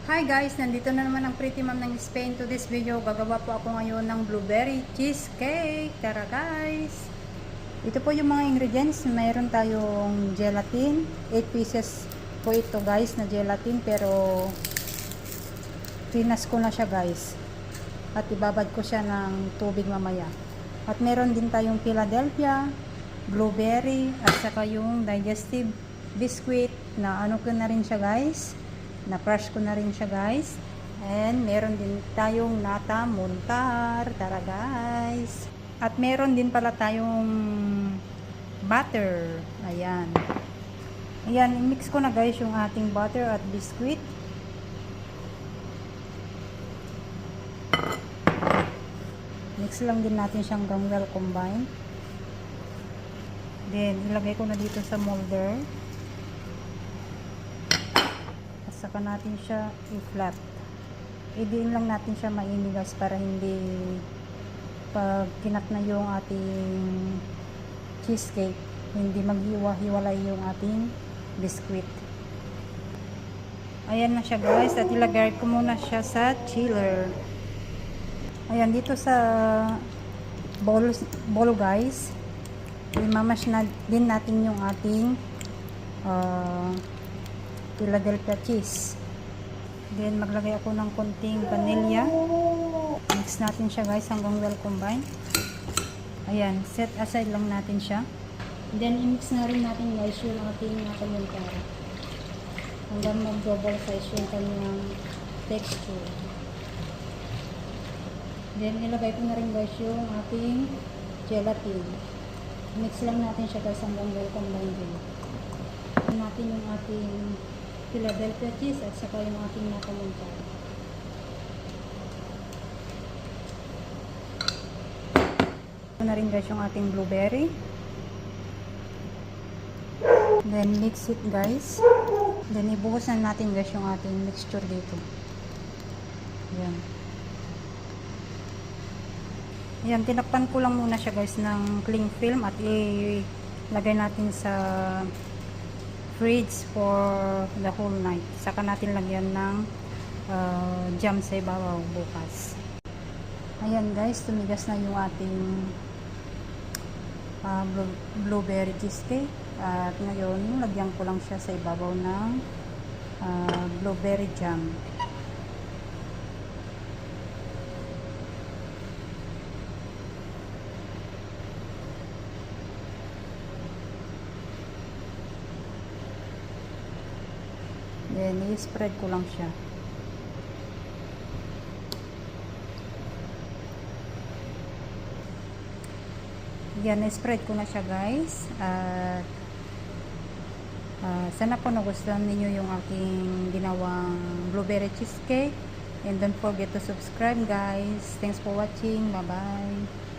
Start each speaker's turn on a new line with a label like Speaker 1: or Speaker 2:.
Speaker 1: Hi guys, nandito na naman ang Pretty Mom ng Spain. To this video, gagawa po ako ngayon ng blueberry cheesecake. Tara guys! Ito po yung mga ingredients. Mayroon tayong gelatin. 8 pieces po ito guys na gelatin, pero pinas ko na siya guys. At ibabad ko siya ng tubig mamaya. At meron din tayong Philadelphia, blueberry, at saka yung digestive biscuit na ano ko na rin siya guys. Na-crush ko na rin siya guys. And meron din tayong nata montar. Tara guys. At meron din pala tayong butter. Ayan. Ayan, i-mix ko na guys yung ating butter at biscuit. Mix lang din natin siyang well combine. Then, ilagay ko na dito sa molder. Saka natin siya i-flat. I-diin lang natin siya mainigas para hindi pag kinat na yung ating cheesecake, hindi maghiwa-hiwalay yung ating biscuit. Ayan na siya guys, at ilagay ko muna siya sa chiller. Ayan, dito sa bowl guys, i-mash na din natin yung ating Philadelphia cheese. Then maglagay ako ng konting vanilla. Mix natin siya guys hanggang well combine. Ayan, set aside lang natin siya. Then i-mix na rin natin guys yung ating nakamuntara hanggang mag-double size yung kanyang texture. Then ilagay ko na rin guys yung ating gelatin. Mix lang natin siya guys hanggang well combine din. Natin yung ating Philadelphia cheese at saka yung ating nakamuntara. Ito na rin guys yung ating blueberry. Then mix it guys. Then ibuhos na natin guys yung ating mixture dito. Ayan. Ayan, tinakpan ko lang muna siya guys ng cling film at ilagay natin sa fridge for the whole night. Saka natin lagyan ng jam sa ibabaw bukas. Ayan guys, tumigas na yung ating blueberry cheesecake. At ngayon, lagyan ko lang siya sa ibabaw ng blueberry jam. Then, i-spread ko lang siya. Yan, i-spread ko na siya guys. Sana po nagustuhan ninyo yung aking ginawang blueberry cheesecake. And don't forget to subscribe guys. Thanks for watching. Bye-bye.